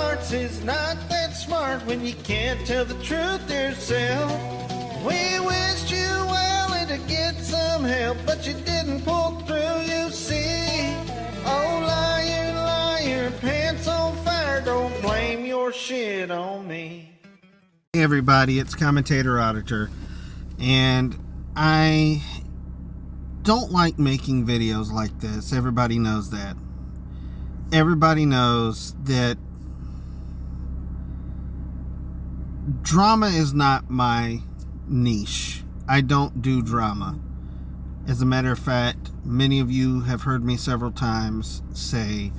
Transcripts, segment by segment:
hearts is not that smart when you can't tell the truth yourself. We wished you well and to get some help, but you didn't pull through, you see. Oh, liar, liar, pants on fire, don't blame your shit on me. Hey everybody, it's Commentator Auditor, and I don't like making videos like this. Everybody knows that. Everybody knows that drama is not my niche. I don't do drama. As a matter of fact, many of you have heard me several times say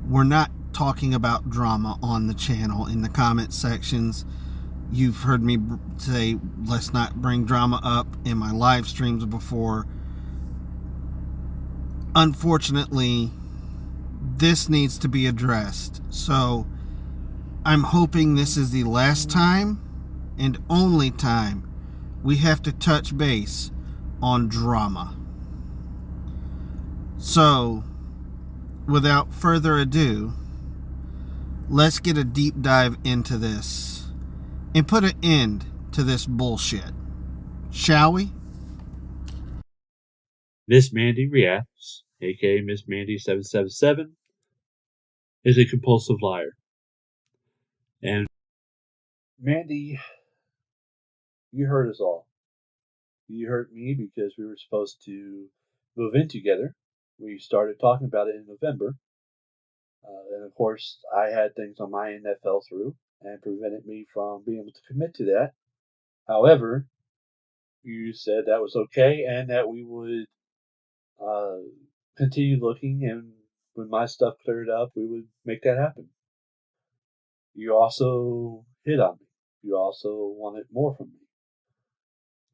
we're not talking about drama on the channel in the comment sections. You've heard me say let's not bring drama up in my live streams before. Unfortunately, this needs to be addressed. So I'm hoping this is the last time and only time we have to touch base on drama. So without further ado, let's get a deep dive into this and put an end to this bullshit. Shall we? Miss Mandy Reacts, aka Miss Mandy 777, is a compulsive liar. And Mandy, you hurt us all. You hurt me because we were supposed to move in together. We started talking about it in November. And of course, I had things on my end that fell through and prevented me from being able to commit to that. However, you said that was okay and that we would continue looking, and when my stuff cleared up, we would make that happen. You also hit on me. You also wanted more from me.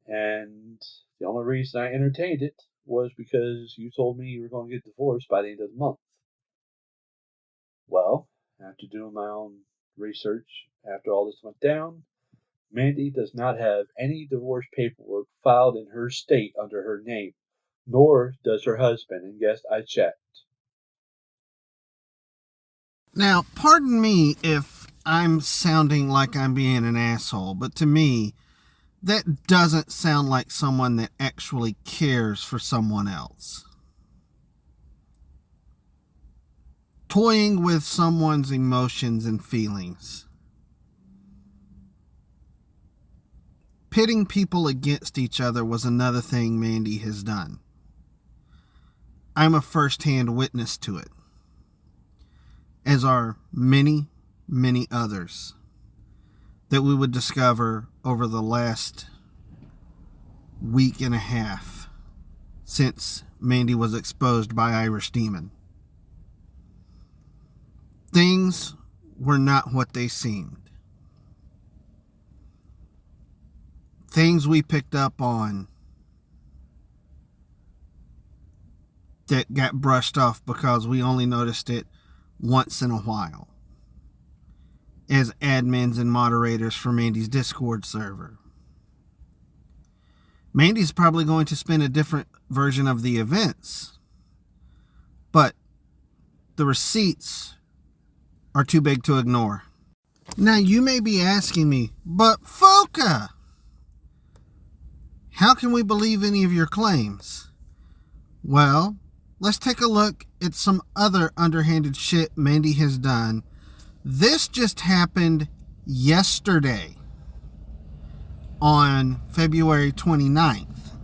And the only reason I entertained it was because you told me you were going to get divorced by the end of the month. Well, after doing my own research, after all this went down, Mandy does not have any divorce paperwork filed in her state under her name, nor does her husband, and yes, I checked. Now, pardon me if I'm sounding like I'm being an asshole, but to me, that doesn't sound like someone that actually cares for someone else. Toying with someone's emotions and feelings. Pitting people against each other was another thing Mandy has done. I'm a first-hand witness to it, as are many, many others that we would discover over the last week and a half since Mandy was exposed by Irish Demon. Things were not what they seemed. Things we picked up on that got brushed off because we only noticed it once in a while as admins and moderators for Mandy's Discord server. Mandy's probably going to spin a different version of the events, but the receipts are too big to ignore. Now you may be asking me, but Foca, how can we believe any of your claims? Well, let's take a look at some other underhanded shit Mandy has done. This just happened yesterday on February 29th.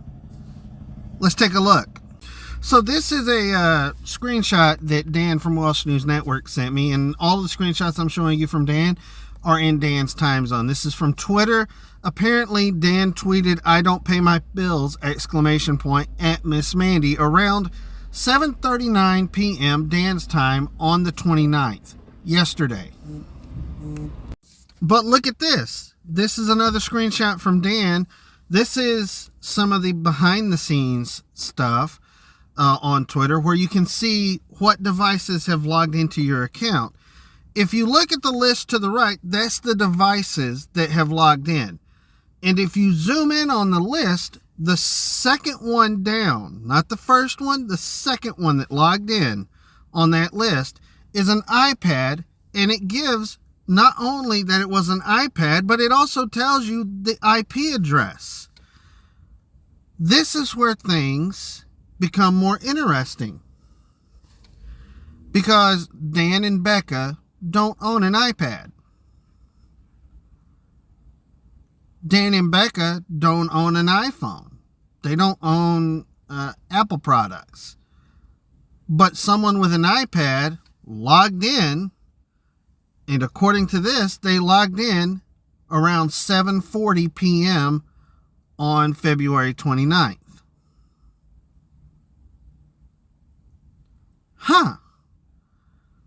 Let's take a look. So this is a screenshot that Dan from Welsh News Network sent me, and all the screenshots I'm showing you from Dan are in Dan's time zone. This is from Twitter. Apparently, Dan tweeted, "I don't pay my bills!" at Miss Mandy around 7:39 p.m. Dan's time on the 29th, yesterday. But look at this. This is another screenshot from Dan. This is some of the behind-the-scenes stuff on Twitter where you can see what devices have logged into your account. If you look at the list to the right, that's the devices that have logged in. And if you zoom in on the list, the second one down, not the first one, the second one that logged in on that list is an iPad and it gives not only that it was an iPad, but it also tells you the IP address. This is where things become more interesting, because Dan and Becca don't own an iPad. Dan and Becca don't own an iPhone. They don't own Apple products. But someone with an iPad logged in, and according to this, they logged in around 7:40 p.m. on February 29th.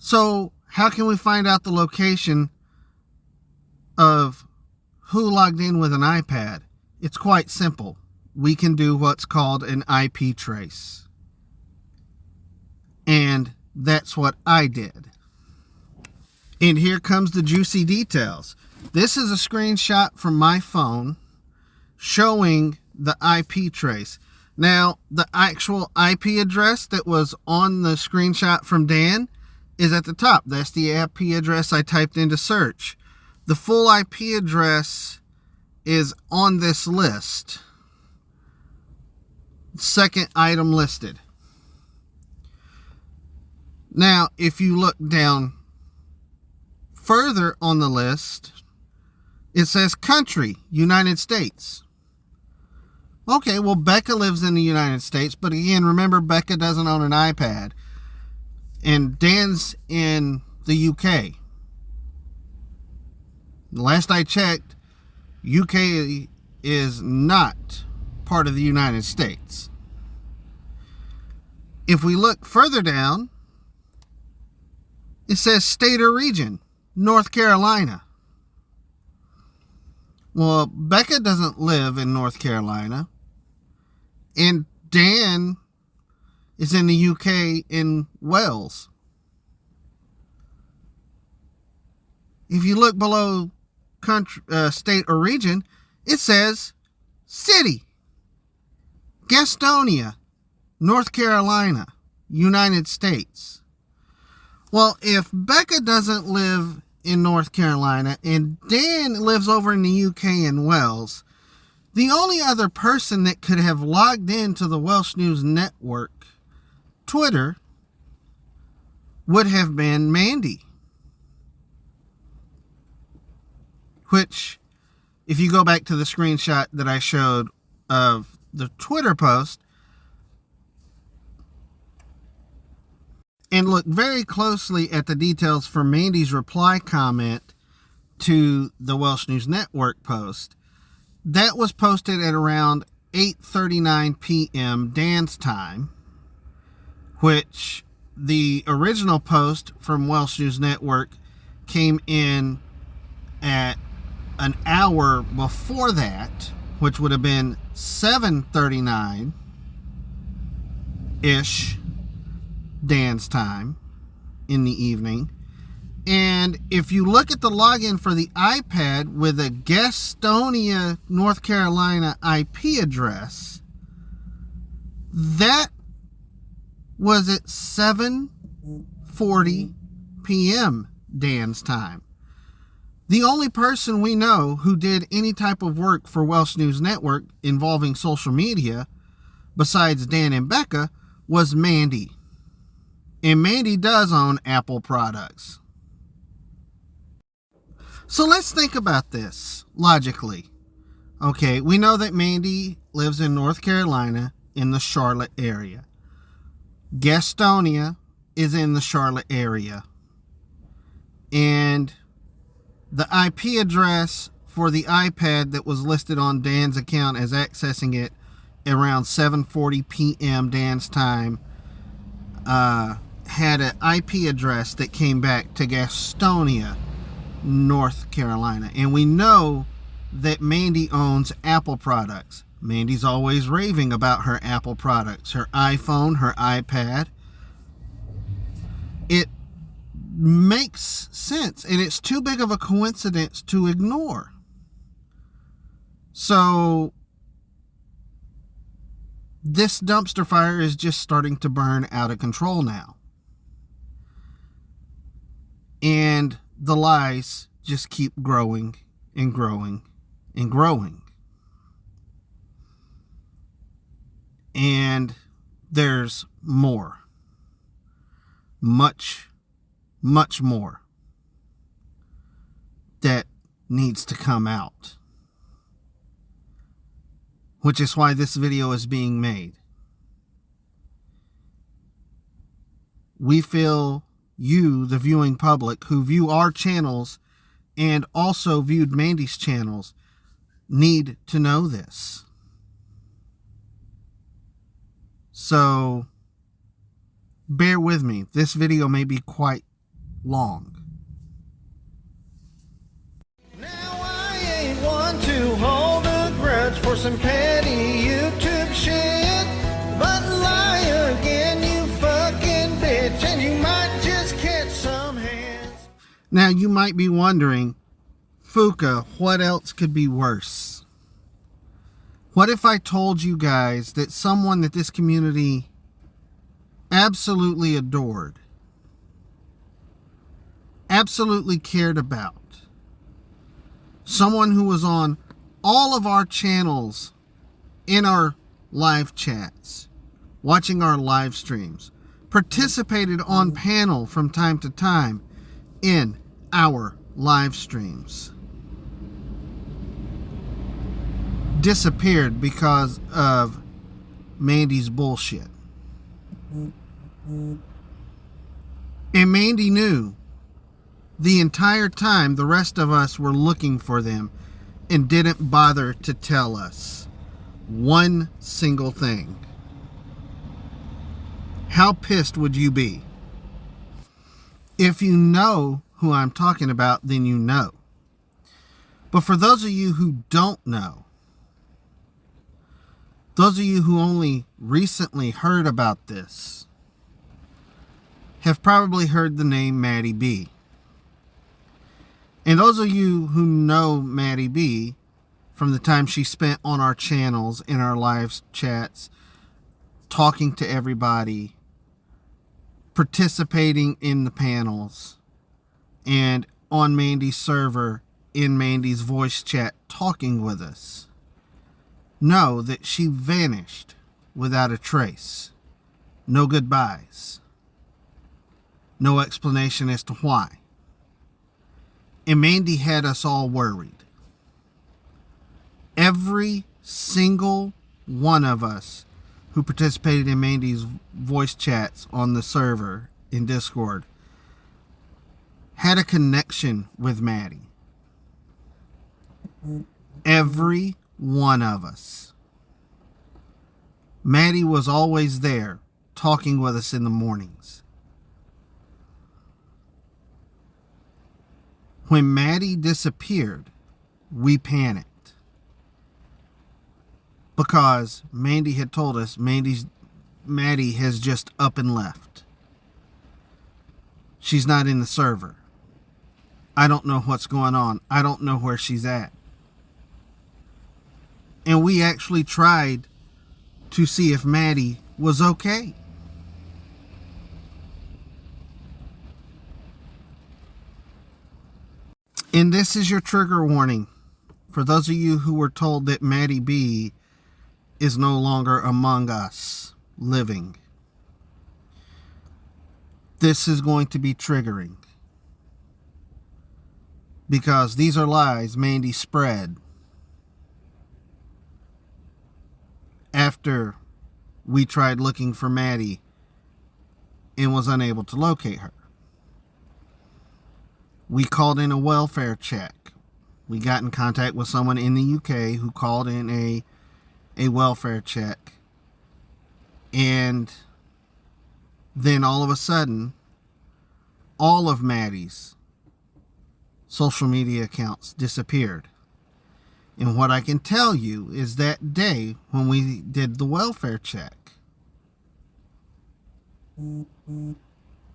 So how can we find out the location of who logged in with an iPad? It's quite simple. We can do what's called an IP trace. And that's what I did. And here comes the juicy details. This is a screenshot from my phone showing the IP trace. Now, the actual IP address that was on the screenshot from Dan is at the top. That's the IP address I typed into search. The full IP address is on this list. Second item listed. Now, if you look down further on the list, it says country, United States. Okay, well, Becca lives in the United States, but again, remember, Becca doesn't own an iPad. And Dan's in the UK. Last I checked, UK is not part of the United States. If we look further down, it says state or region, North Carolina. Well, Becca doesn't live in North Carolina. And Dan is in the UK in Wales. If you look below country, state or region, it says city, Gastonia, North Carolina, United States. Well, if Becca doesn't live in North Carolina and Dan lives over in the UK in Wales, the only other person that could have logged into the Welsh News Network Twitter would have been Mandy. Which, if you go back to the screenshot that I showed of the Twitter post and look very closely at the details for Mandy's reply comment to the Welsh News Network post, that was posted at around 8:39 p.m. Dan's time, which the original post from Welsh News Network came in at an hour before that, which would have been 7:39-ish Dan's time in the evening. And if you look at the login for the iPad with a Gastonia, North Carolina IP address, that was at 7:40 p.m. Dan's time. The only person we know who did any type of work for Welsh News Network involving social media, besides Dan and Becca, was Mandy. And Mandy does own Apple products. So let's think about this logically. Okay, we know that Mandy lives in North Carolina in the Charlotte area. Gastonia is in the Charlotte area. And the IP address for the iPad that was listed on Dan's account as accessing it around 7:40 p.m. Dan's time had an IP address that came back to Gastonia, North Carolina. And we know that Mandy owns Apple products. Mandy's always raving about her Apple products, her iPhone, her iPad. It makes sense, and it's too big of a coincidence to ignore. So this dumpster fire is just starting to burn out of control now. And the lies just keep growing and growing and growing. And there's more. Much, much more that needs to come out. Which is why this video is being made. We feel you, the viewing public, who view our channels and also viewed Mandy's channels, need to know this. So, bear with me. This video may be quite long. Now I ain't one to hold a grudge for some petty YouTube shit, but lie again, you fucking bitch, and you might just catch some hands. Now you might be wondering, Fuka, what else could be worse? What if I told you guys that someone that this community absolutely adored, absolutely cared about, someone who was on all of our channels, in our live chats, watching our live streams, participated on panel from time to time in our live streams, disappeared because of Mandy's bullshit. And Mandy knew the entire time the rest of us were looking for them and didn't bother to tell us one single thing. How pissed would you be? If you know who I'm talking about, then you know. But for those of you who don't know, those of you who only recently heard about this, have probably heard the name Maddy B. And those of you who know Maddy B from the time she spent on our channels, in our live chats, talking to everybody, participating in the panels, and on Mandy's server, in Mandy's voice chat, talking with us, know that she vanished without a trace. No goodbyes. No explanation as to why. And Mandy had us all worried. Every single one of us who participated in Mandy's voice chats on the server in Discord had a connection with Maddy. Every one of us. Maddy was always there, talking with us in the mornings. When Maddy disappeared, we panicked. Because Mandy had told us Maddy has just up and left. She's not in the server. I don't know what's going on. I don't know where she's at. And we actually tried to see if Maddy was okay. And this is your trigger warning for those of you who were told that Maddy B is no longer among us, living. This is going to be triggering. Because these are lies Mandy spread after we tried looking for Maddy and was unable to locate her. We called in a welfare check. We got in contact with someone in the UK who called in a welfare check. And then all of a sudden, all of Maddy's social media accounts disappeared. And what I can tell you is that day when we did the welfare check,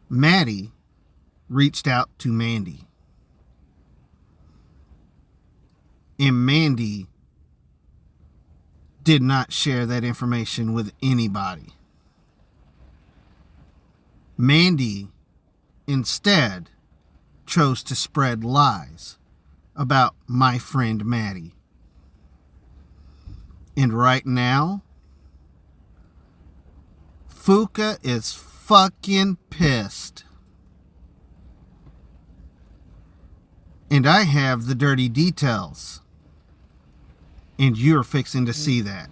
Maddy reached out to Mandy. And Mandy did not share that information with anybody. Mandy instead chose to spread lies about my friend Maddy. And right now, Fuka is fucking pissed. And I have the dirty details. And you're fixing to see that.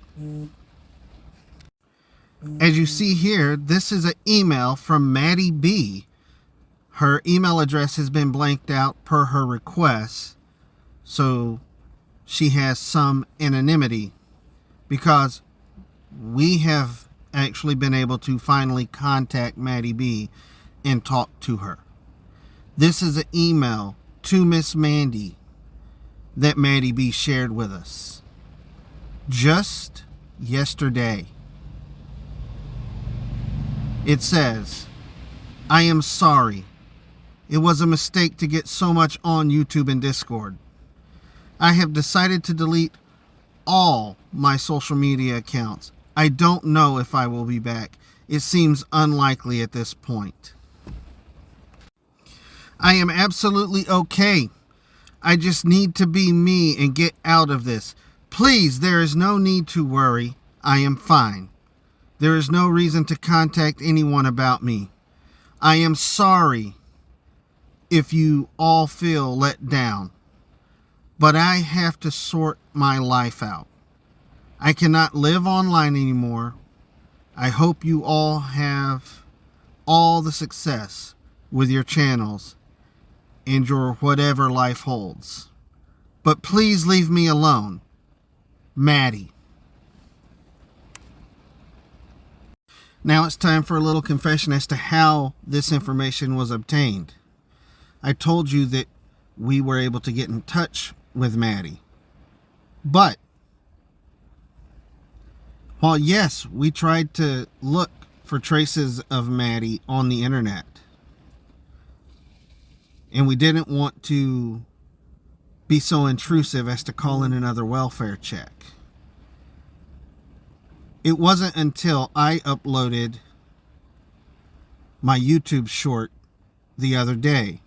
As you see here, this is an email from Maddy B. Her email address has been blanked out per her request, so she has some anonymity, because we have actually been able to finally contact Maddy B and talk to her. This is an email to Miss Mandy that Maddy B shared with us just yesterday. It says, "I am sorry. It was a mistake to get so much on YouTube and Discord. I have decided to delete all my social media accounts. I don't know if I will be back. It seems unlikely at this point. I am absolutely okay. I just need to be me and get out of this. Please, there is no need to worry. I am fine. There is no reason to contact anyone about me. I am sorry if you all feel let down, but I have to sort my life out. I cannot live online anymore. I hope you all have all the success with your channels and your whatever life holds. But please leave me alone. Maddy." Now it's time for a little confession as to how this information was obtained. I told you that we were able to get in touch with Maddy. But while yes, we tried to look for traces of Maddy on the internet, and we didn't want to be so intrusive as to call in another welfare check. It wasn't until I uploaded my YouTube short the other day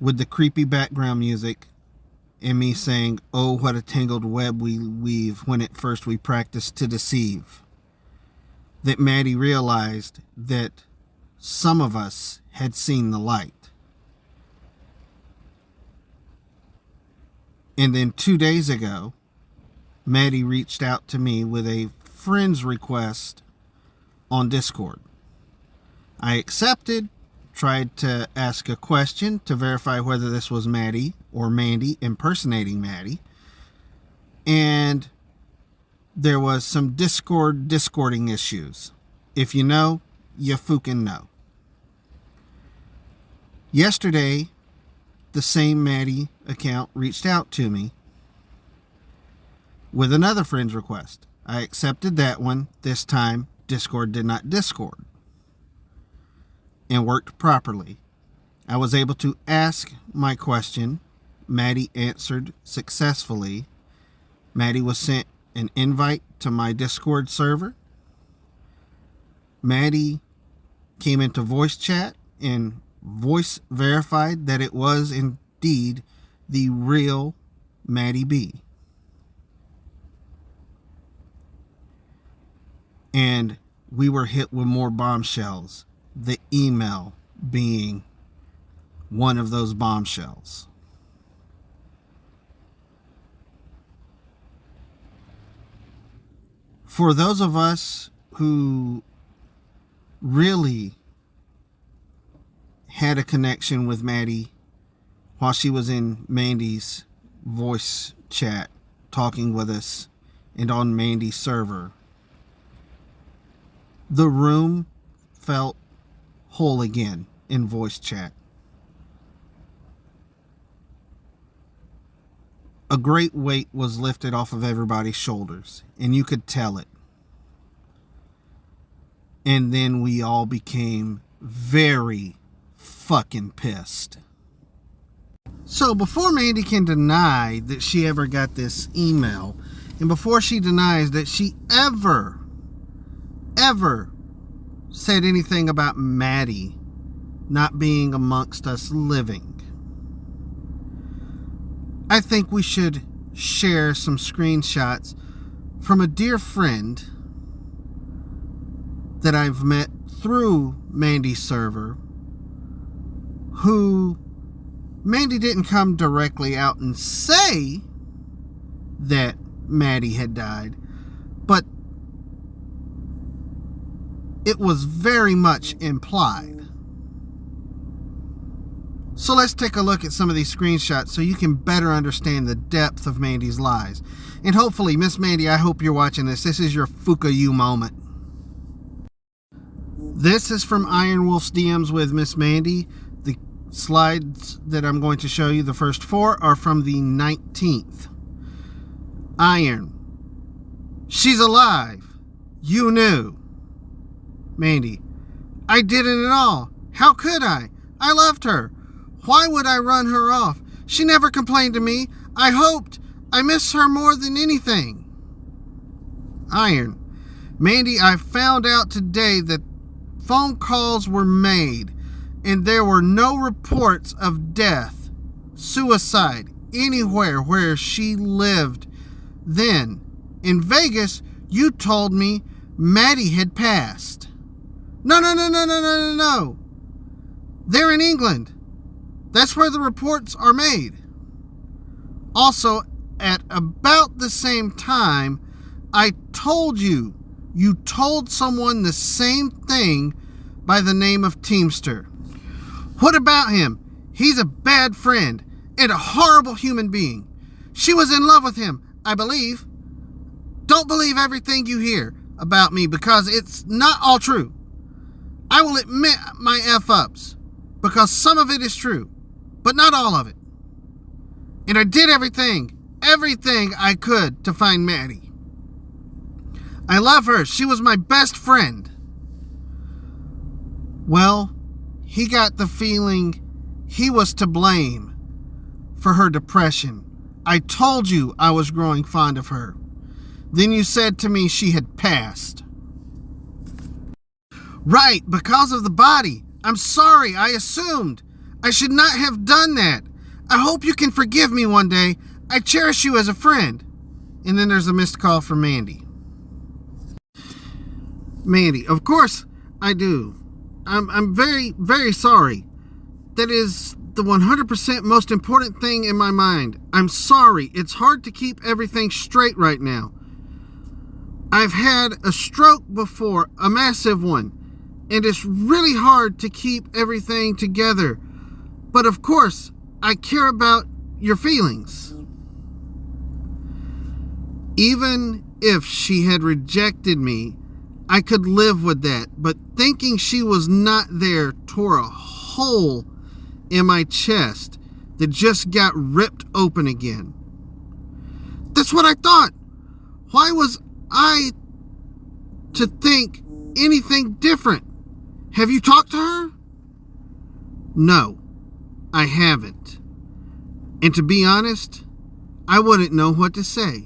with the creepy background music and me saying, "Oh, what a tangled web we weave when at first we practice to deceive," that Maddy realized that some of us had seen the light. And then 2 days ago, Maddy reached out to me with a friend's request on Discord. I accepted, tried to ask a question to verify whether this was Maddy or Mandy impersonating Maddy, and there was some discording issues. If you know, you fucking know. Yesterday, the same Maddy account reached out to me with another friend's request. I accepted that one. This time, Discord did not Discord and worked properly. I was able to ask my question. Maddy answered successfully. Maddy was sent an invite to my Discord server. Maddy came into voice chat and voice verified that it was indeed the real Maddy B. And we were hit with more bombshells, the email being one of those bombshells. For those of us who really had a connection with Maddy while she was in Mandy's voice chat talking with us and on Mandy's server, the room felt whole again in voice chat. A great weight was lifted off of everybody's shoulders, and you could tell it. And then we all became very fucking pissed. So before Mandy can deny that she ever got this email, and before she denies that she ever said anything about Maddy not being amongst us living. I think we should share some screenshots from a dear friend that I've met through Mandy's server, who Mandy didn't come directly out and say that Maddy had died, but it was very much implied. So let's take a look at some of these screenshots so you can better understand the depth of Mandy's lies. And hopefully, Miss Mandy, I hope you're watching this. This is your Fuka you moment. This is from Iron Wolf's DMs with Miss Mandy. The slides that I'm going to show you, the first 4, are from the 19th. Iron. She's alive. You knew. Mandy. I didn't at all. How could I? I loved her. Why would I run her off? She never complained to me. I hoped. I miss her more than anything. Iron. Mandy, I found out today that phone calls were made and there were no reports of death, suicide, anywhere where she lived. Then, in Vegas, you told me Maddy had passed. No. They're in England. That's where the reports are made. Also, at about the same time, I told you told someone the same thing by the name of Teamster. What about him? He's a bad friend and a horrible human being. She was in love with him, I believe. Don't believe everything you hear about me because it's not all true. I will admit my F-ups because some of it is true, but not all of it. And I did everything I could to find Maddy. I love her. She was my best friend. Well, he got the feeling he was to blame for her depression. I told you I was growing fond of her. Then you said to me she had passed. Right, because of the body. I'm sorry, I assumed. I should not have done that. I hope you can forgive me one day. I cherish you as a friend. And then there's a missed call from Mandy. Mandy, of course I do. I'm very, very sorry. That is the 100% most important thing in my mind. I'm sorry. It's hard to keep everything straight right now. I've had a stroke before, a massive one, and it's really hard to keep everything together. But of course, I care about your feelings. Even if she had rejected me, I could live with that, but thinking she was not there tore a hole in my chest that just got ripped open again. That's what I thought. Why was I to think anything different? Have you talked to her? No, I haven't. And to be honest, I wouldn't know what to say.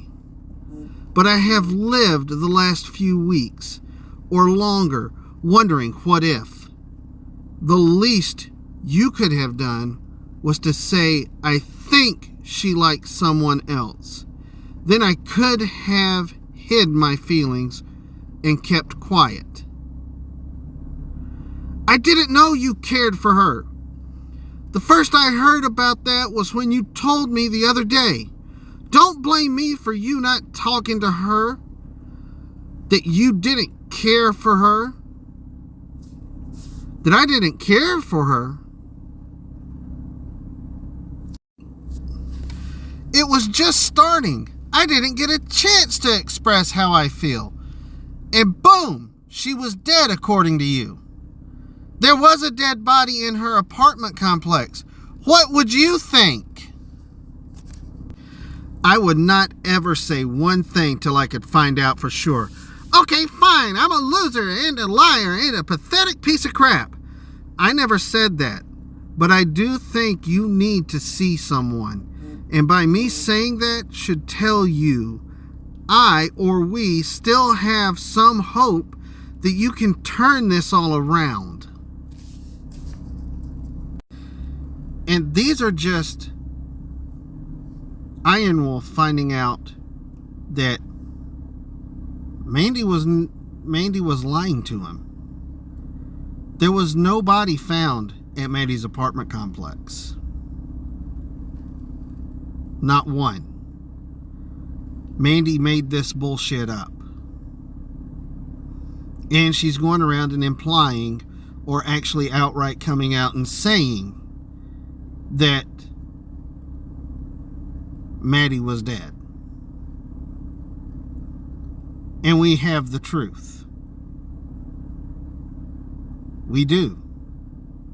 But I have lived the last few weeks or longer wondering what if. The least you could have done was to say, I think she likes someone else. Then I could have hid my feelings and kept quiet. I didn't know you cared for her. The first I heard about that was when you told me the other day. Don't blame me for you not talking to her, that you didn't care for her, that I didn't care for her. It was just starting. I didn't get a chance to express how I feel. And boom, she was dead according to you. There was a dead body in her apartment complex. What would you think? I would not ever say one thing till I could find out for sure. Okay, fine, I'm a loser and a liar and a pathetic piece of crap. I never said that, but I do think you need to see someone. And by me saying that should tell you I or we still have some hope that you can turn this all around. And these are just Iron Wolf finding out that Mandy was lying to him. There was no body found at Mandy's apartment complex. Not one. Mandy made this bullshit up. And she's going around and implying, or actually outright coming out and saying, that Maddy was dead. And we have the truth. We do.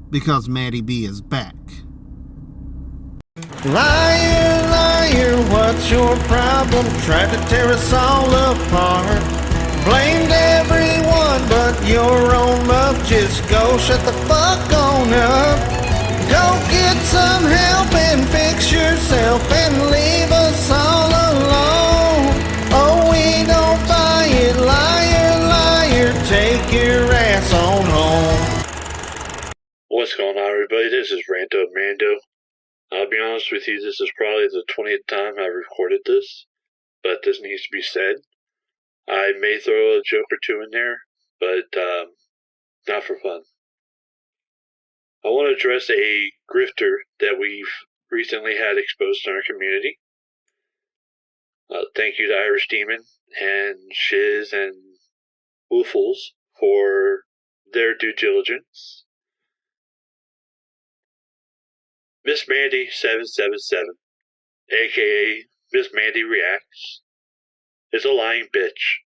Because Maddy B is back. Liar, liar, what's your problem? Tried to tear us all apart. Blamed everyone but your own muff. Just go shut the fuck on up. Go get some help and fix yourself and leave us all alone. Oh, we don't buy it. Liar, liar, take your ass on home. What's going on, everybody? This is Rando Mando. I'll be honest with you, this is probably the 20th time I've recorded this, but this needs to be said. I may throw a joke or two in there, but not for fun. I want to address a grifter that we've recently had exposed in our community. Thank you to Irish Demon and Shiz and Woofles for their due diligence. Miss Mandy 777, aka Miss Mandy Reacts, is a lying bitch.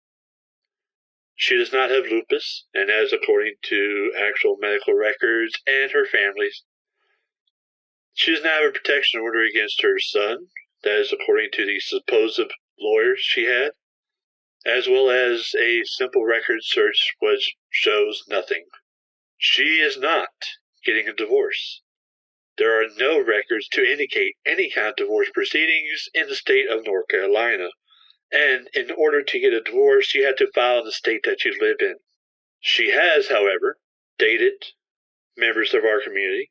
She does not have lupus, and as according to actual medical records and her family's, she does not have a protection order against her son. That is according to the supposed lawyers she had, as well as a simple record search which shows nothing. She is not getting a divorce. There are no records to indicate any kind of divorce proceedings in the state of North Carolina. And in order to get a divorce, you have to file in the state that you live in. She has, however, dated members of our community,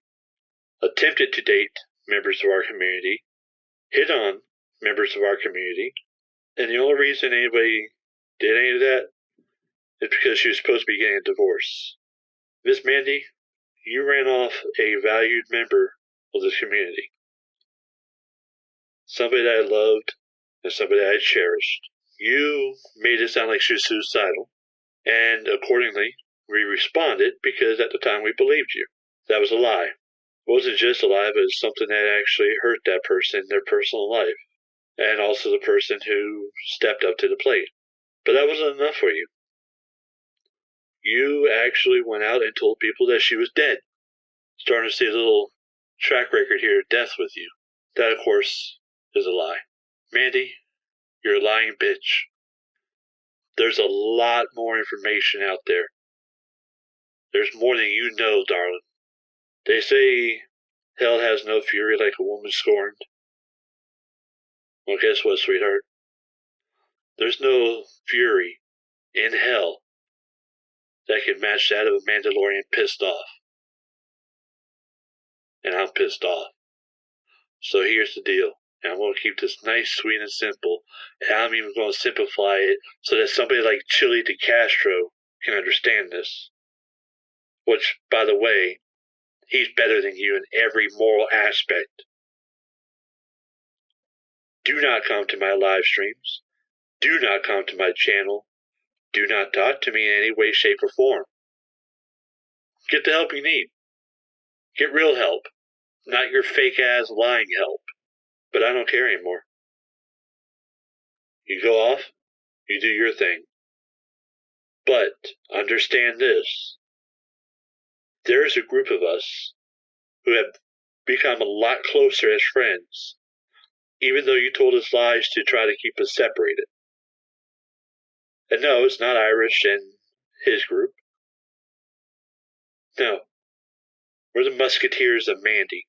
attempted to date members of our community, hit on members of our community, and the only reason anybody did any of that is because she was supposed to be getting a divorce. Miss Mandy, you ran off a valued member of this community. Somebody that I loved and somebody that I cherished. You made it sound like she was suicidal, and accordingly, we responded because at the time we believed you. That was a lie. It wasn't just a lie, but it's something that actually hurt that person in their personal life, and also the person who stepped up to the plate. But that wasn't enough for you. You actually went out and told people that she was dead. Starting to see a little track record here of death with you. That, of course, is a lie. Mandy, you're a lying bitch. There's a lot more information out there. There's more than you know, darling. They say hell has no fury like a woman scorned. Well, guess what, sweetheart? There's no fury in hell that can match that of a Mandalorian pissed off. And I'm pissed off. So here's the deal. And I'm going to keep this nice, sweet, and simple. And I'm even going to simplify it so that somebody like Chili DeCastro can understand this. Which, by the way, he's better than you in every moral aspect. Do not come to my live streams. Do not come to my channel. Do not talk to me in any way, shape, or form. Get the help you need. Get real help. Not your fake-ass lying help. But I don't care anymore. You go off, you do your thing. But understand this. There is a group of us who have become a lot closer as friends, even though you told us lies to try to keep us separated. And no, it's not Irish and his group. No. We're the Musketeers of Mandy.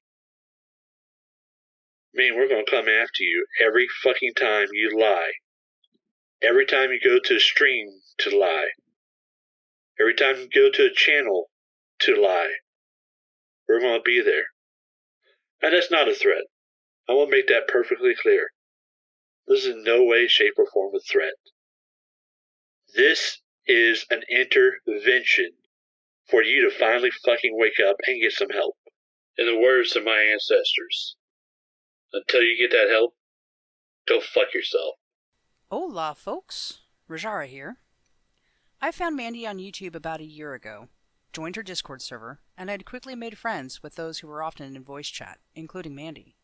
Man, we're going to come after you every fucking time you lie. Every time you go to a stream to lie. Every time you go to a channel to lie. We're going to be there. And that's not a threat. I want to make that perfectly clear. This is in no way, shape, or form a threat. This is an intervention for you to finally fucking wake up and get some help. In the words of my ancestors, until you get that help, go fuck yourself. Hola, folks. Rajara here. I found Mandy on YouTube about a year ago, joined her Discord server, and had quickly made friends with those who were often in voice chat, including Mandy.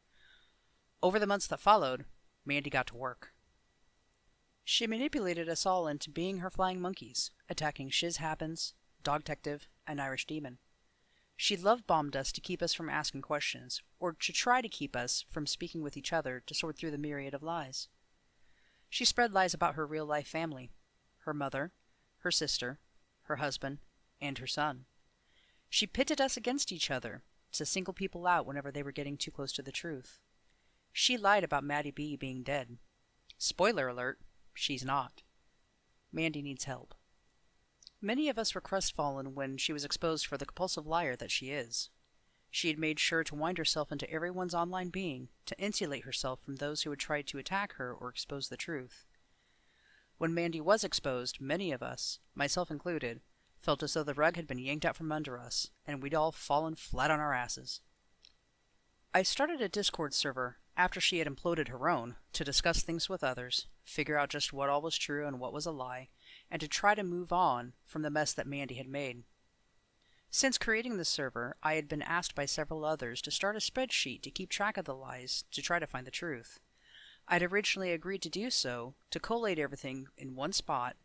Over the months that followed, Mandy got to work. She manipulated us all into being her flying monkeys, attacking Shiz Happens, Dog Detective, and Irish Demon. She love-bombed us to keep us from asking questions, or to try to keep us from speaking with each other to sort through the myriad of lies. She spread lies about her real-life family, her mother, her sister, her husband, and her son. She pitted us against each other to single people out whenever they were getting too close to the truth. She lied about Maddy B being dead. Spoiler alert, she's not. Mandy needs help. Many of us were crestfallen when she was exposed for the compulsive liar that she is. She had made sure to wind herself into everyone's online being to insulate herself from those who would try to attack her or expose the truth. When Mandy was exposed, many of us, myself included, felt as though the rug had been yanked out from under us, and we'd all fallen flat on our asses. I started a Discord server after she had imploded her own to discuss things with others, figure out just what all was true and what was a lie, and to try to move on from the mess that Mandy had made. Since creating the server, I had been asked by several others to start a spreadsheet to keep track of the lies to try to find the truth. I'd originally agreed to do so, to collate everything in one spot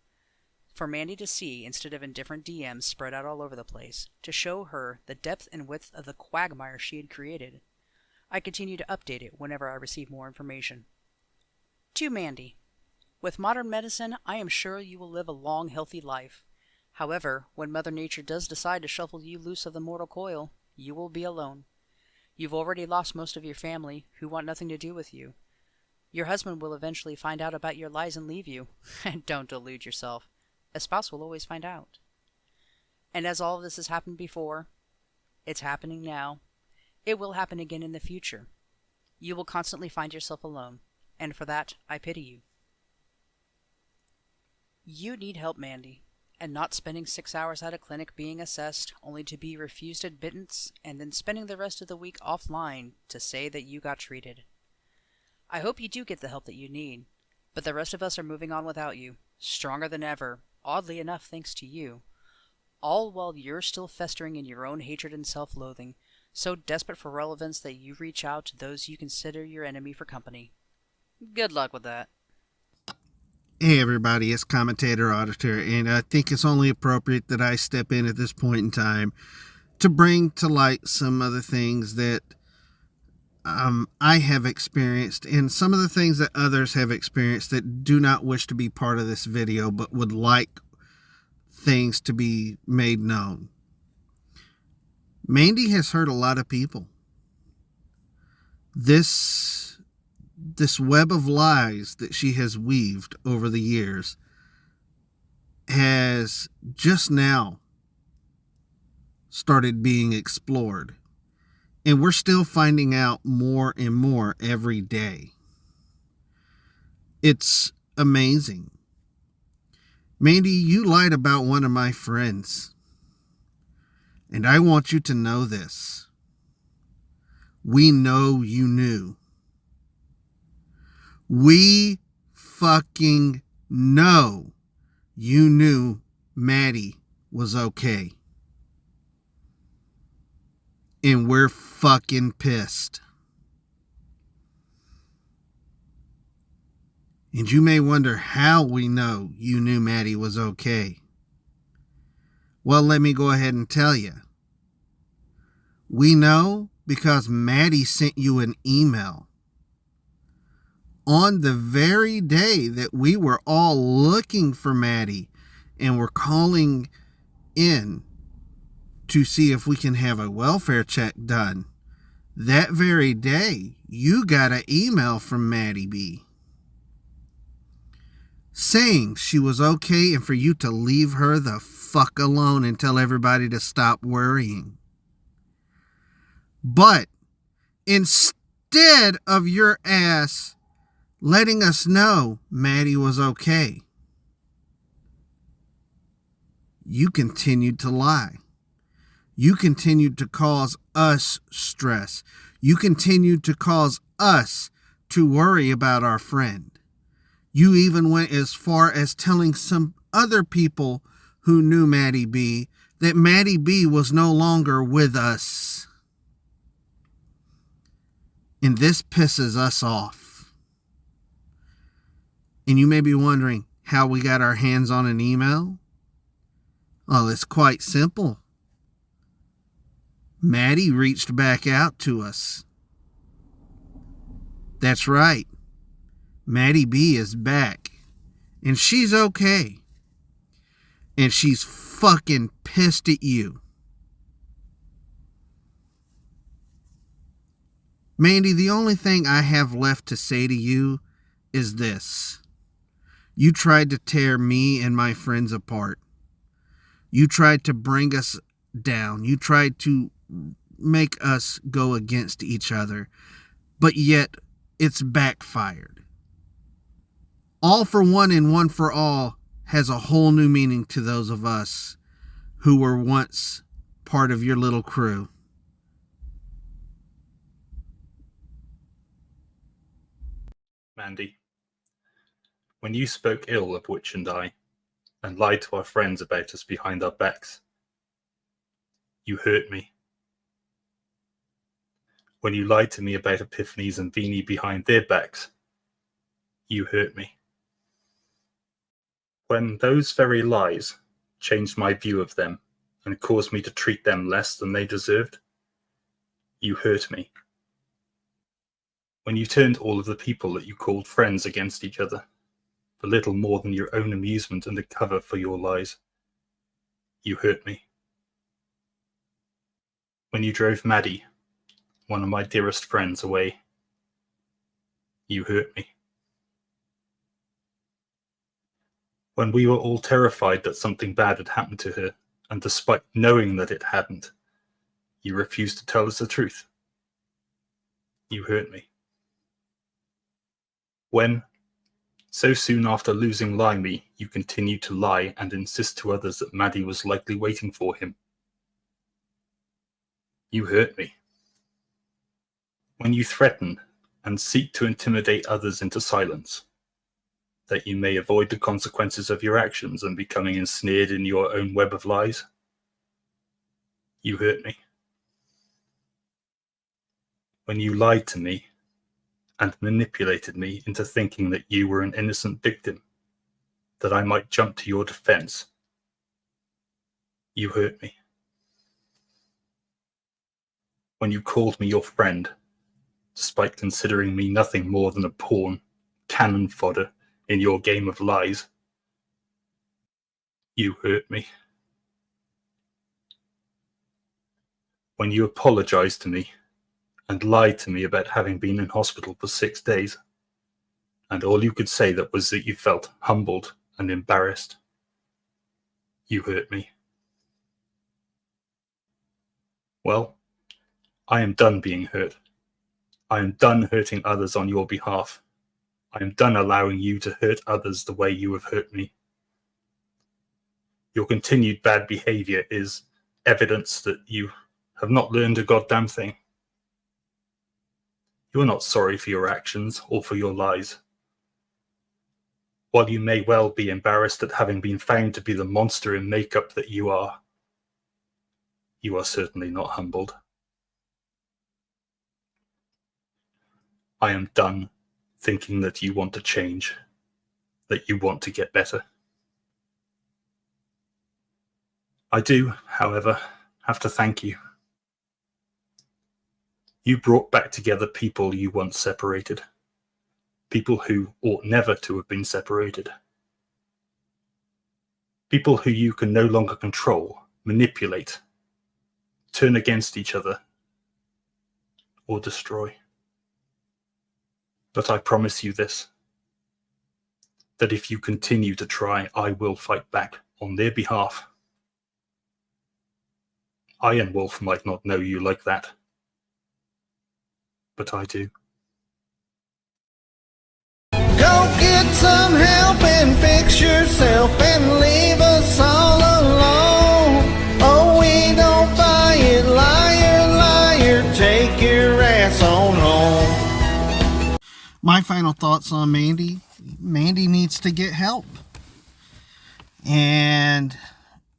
for Mandy to see instead of in different DMs spread out all over the place, to show her the depth and width of the quagmire she had created. I continue to update it whenever I receive more information. To Mandy. With modern medicine, I am sure you will live a long, healthy life. However, when Mother Nature does decide to shuffle you loose of the mortal coil, you will be alone. You've already lost most of your family, who want nothing to do with you. Your husband will eventually find out about your lies and leave you. And don't delude yourself. A spouse will always find out. And as all of this has happened before, it's happening now. It will happen again in the future. You will constantly find yourself alone, and for that, I pity you. You need help, Mandy, and not spending 6 hours at a clinic being assessed, only to be refused admittance, and then spending the rest of the week offline to say that you got treated. I hope you do get the help that you need, but the rest of us are moving on without you, stronger than ever, oddly enough thanks to you, all while you're still festering in your own hatred and self-loathing, so desperate for relevance that you reach out to those you consider your enemy for company. Good luck with that. Hey everybody, it's Commentator Auditor, and I think it's only appropriate that I step in at this point in time to bring to light some of the things that I have experienced, and some of the things that others have experienced that do not wish to be part of this video, but would like things to be made known. Mandy has hurt a lot of people. This web of lies that she has weaved over the years has just now started being explored. And we're still finding out more and more every day. It's amazing. Mandy, you lied about one of my friends. And I want you to know this. We know you knew. We fucking know you knew Maddy was okay. And we're fucking pissed. And you may wonder how we know you knew Maddy was okay. Well, let me go ahead and tell you. We know because Maddy sent you an email on the very day that we were all looking for Maddy and were calling in to see if we can have a welfare check done. That very day, you got an email from Maddy B saying she was okay and for you to leave her the fuck alone and tell everybody to stop worrying. But instead of your ass letting us know Maddie was okay, you continued to lie. You continued to cause us stress. You continued to cause us to worry about our friend. You even went as far as telling some other people who knew Maddy B that Maddy B was no longer with us. And this pisses us off. And you may be wondering how we got our hands on an email. Well, it's quite simple. Maddy reached back out to us. That's right. Maddy B is back. And she's okay. And she's fucking pissed at you. Mandy, the only thing I have left to say to you is this. You tried to tear me and my friends apart. You tried to bring us down. You tried to make us go against each other. But yet, it's backfired. All for one and one for all has a whole new meaning to those of us who were once part of your little crew. Mandy, when you spoke ill of Witch and I, and lied to our friends about us behind our backs, you hurt me. When you lied to me about Epiphanies and Vini behind their backs, you hurt me. When those very lies changed my view of them and caused me to treat them less than they deserved, you hurt me. When you turned all of the people that you called friends against each other, for little more than your own amusement and a cover for your lies, you hurt me. When you drove Maddy, one of my dearest friends, away, you hurt me. When we were all terrified that something bad had happened to her, and despite knowing that it hadn't, you refused to tell us the truth, you hurt me. When, so soon after losing Limey, you continued to lie and insist to others that Maddy was likely waiting for him, you hurt me. When you threaten and seek to intimidate others into silence, that you may avoid the consequences of your actions and becoming ensnared in your own web of lies, you hurt me. When you lied to me and manipulated me into thinking that you were an innocent victim, that I might jump to your defense, you hurt me. When you called me your friend, despite considering me nothing more than a pawn, cannon fodder in your game of lies, you hurt me. When you apologized to me and lied to me about having been in hospital for 6 days, and all you could say that was that you felt humbled and embarrassed, you hurt me. Well, I am done being hurt. I am done hurting others on your behalf. I am done allowing you to hurt others the way you have hurt me. Your continued bad behavior is evidence that you have not learned a goddamn thing. You are not sorry for your actions or for your lies. While you may well be embarrassed at having been found to be the monster in makeup that you are certainly not humbled. I am done thinking that you want to change, that you want to get better. I do, however, have to thank you. You brought back together people you once separated, people who ought never to have been separated, people who you can no longer control, manipulate, turn against each other, or destroy. But I promise you this, that if you continue to try, I will fight back on their behalf. Iron Wolf might not know you like that, but I do. Go get some help and fix yourself and leave us all alone. Oh, we don't buy it, liar, liar, take your ass on home. My final thoughts on Mandy. Mandy needs to get help. And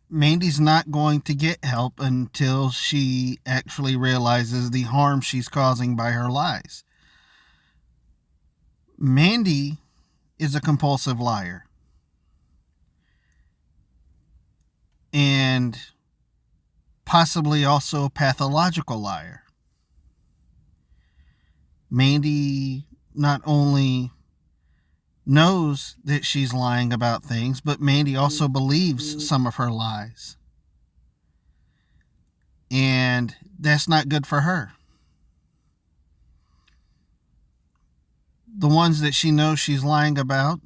Mandy's not going to get help until she actually realizes the harm she's causing by her lies. Mandy is a compulsive liar. And possibly also a pathological liar. Mandy not only knows that she's lying about things, but Mandy also believes some of her lies. And that's not good for her. The ones that she knows she's lying about,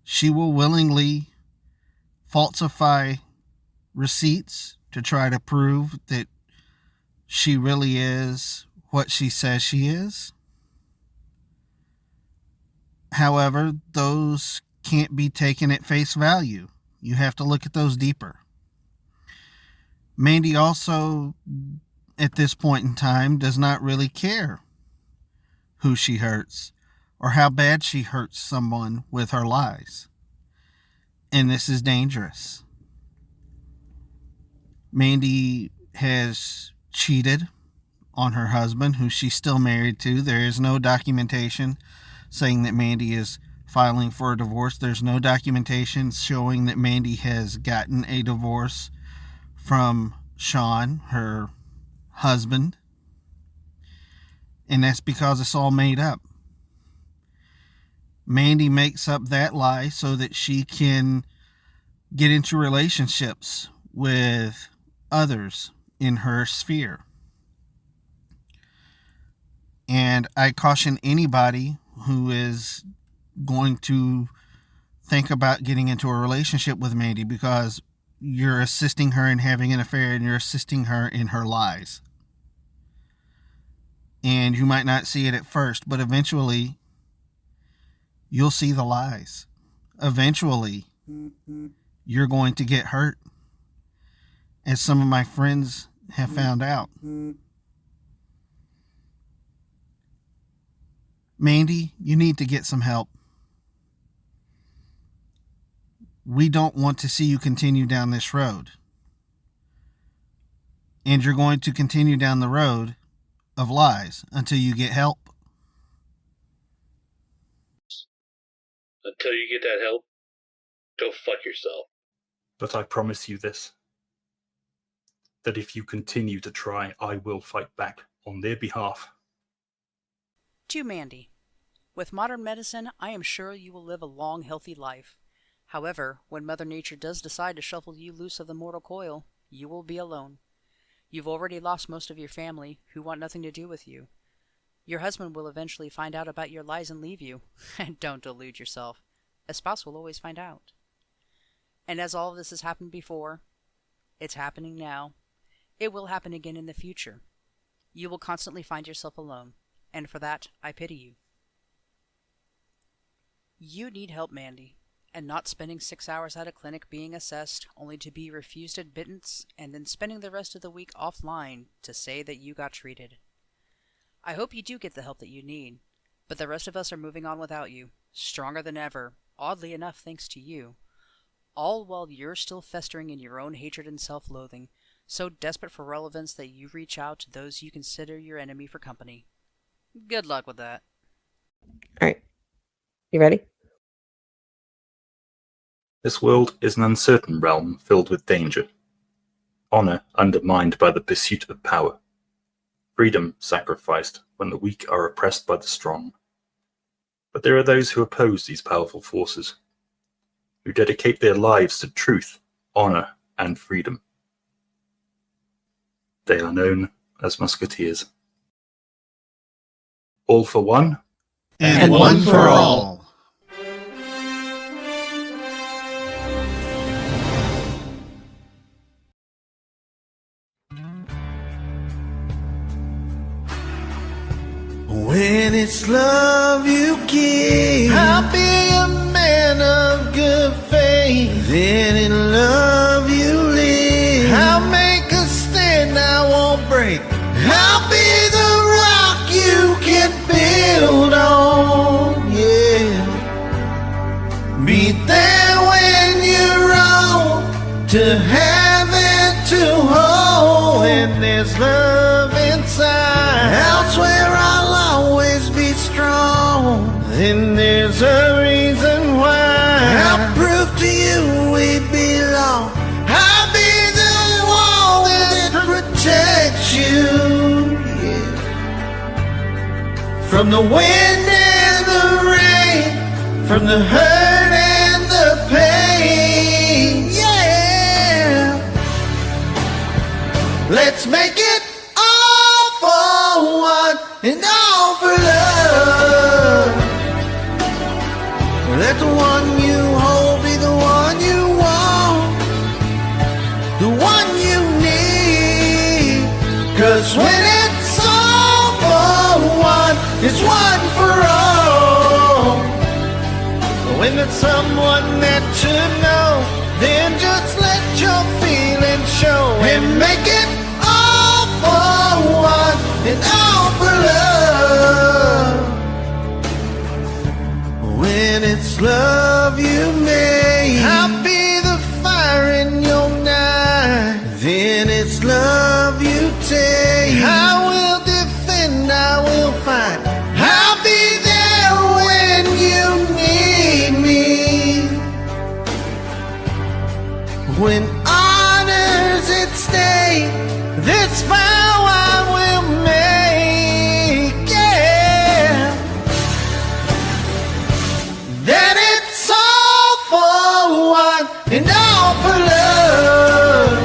she will willingly falsify receipts to try to prove that she really is what she says she is. However, those can't be taken at face value. You have to look at those deeper. Mandy also, at this point in time, does not really care who she hurts or how bad she hurts someone with her lies. And this is dangerous. Mandy has cheated on her husband, who she's still married to. There is no documentation saying that Mandy is filing for a divorce. There's no documentation showing that Mandy has gotten a divorce from Sean, her husband. And that's because it's all made up. Mandy makes up that lie so that she can get into relationships with others in her sphere. And I caution anybody who is going to think about getting into a relationship with Mandy, because you're assisting her in having an affair and you're assisting her in her lies. And you might not see it at first, but eventually you'll see the lies. Eventually you're going to get hurt, as some of my friends have found out. Mandy, you need to get some help. We don't want to see you continue down this road. And you're going to continue down the road of lies until you get help. Until you get that help, go fuck yourself. But I promise you this, that if you continue to try, I will fight back on their behalf. To Mandy. With modern medicine, I am sure you will live a long, healthy life. However, when Mother Nature does decide to shuffle you loose of the mortal coil, you will be alone. You've already lost most of your family, who want nothing to do with you. Your husband will eventually find out about your lies and leave you. And don't delude yourself. A spouse will always find out. And as all of this has happened before, it's happening now. It will happen again in the future. You will constantly find yourself alone, and for that, I pity you. You need help, Mandy, and not spending 6 hours at a clinic being assessed, only to be refused admittance, and then spending the rest of the week offline to say that you got treated. I hope you do get the help that you need, but the rest of us are moving on without you, stronger than ever, oddly enough thanks to you, all while you're still festering in your own hatred and self-loathing, so desperate for relevance that you reach out to those you consider your enemy for company. Good luck with that. All right. You ready? This world is an uncertain realm filled with danger. Honor undermined by the pursuit of power. Freedom sacrificed when the weak are oppressed by the strong. But there are those who oppose these powerful forces, who dedicate their lives to truth, honor, and freedom. They are known as musketeers. All for one, And one for all. When it's love you give, I'll be a man of good faith. Then in love you live, I'll make a stand, I won't break. I'll be the rock you can build on, yeah. Be there when you're wrong, to have and to hold. And there's love inside, elsewhere I'll always be strong. And there's a reason why, I'll prove to you we belong. I'll be the wall that protects you, yeah. From the wind and the rain, from the hurt and the pain, yeah. Let's make it all for one and all for love. Let the one you hold be the one you want, the one you need. 'Cause when it's all for one, it's one for all. When it's someone that should know, then just let your feelings show. And make it all for one and all for love. When it's love you make, I'll be the fire in your night. Then it's love you take, I will defend, I will fight. I'll be there when you need me. When honor's at stake, this vow I will make, yeah. That it's all for one and all for love.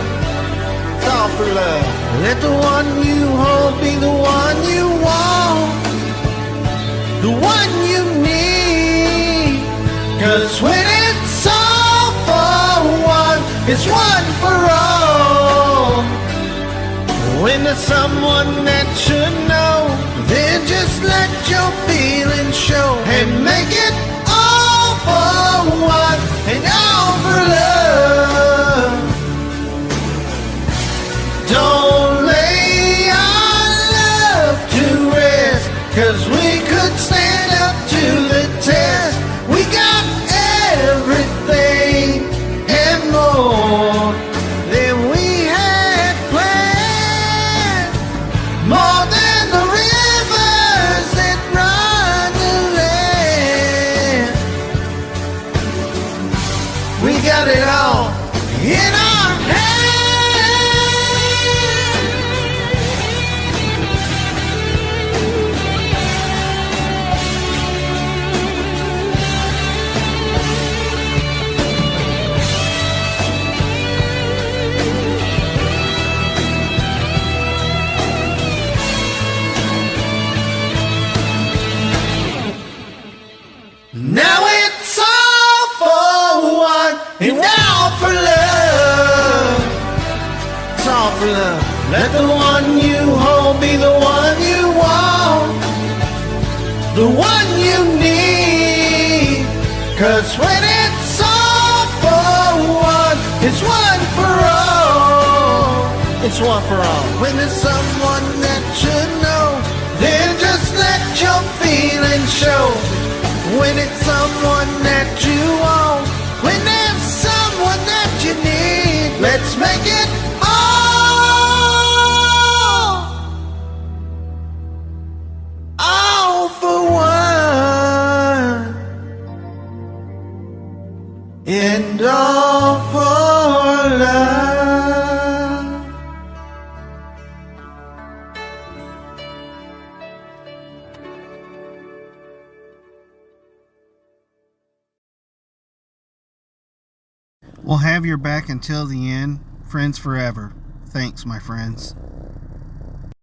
It's all for love. Let the one you hold be the one you want, the one you need. 'Cause when it's all for one, it's one for all. When there's someone that should know, then just let your feelings show. And make it all for one and all for love. Don't lay our love to rest, 'cause we could stand up to the test. We got everything and more than we had planned, more than the rivers that run the land. We got it all in our hands. Now it's all for one and all for love. It's all for love. Let the one you hold be the one you want, the one you need. 'Cause when it's all for one, it's one for all. It's one for all. When there's someone that should know, then just let your feelings show. When it's someone that you want, when there's someone that you need, let's make it all for one and all for love. We'll have your back until the end. Friends forever. Thanks, my friends.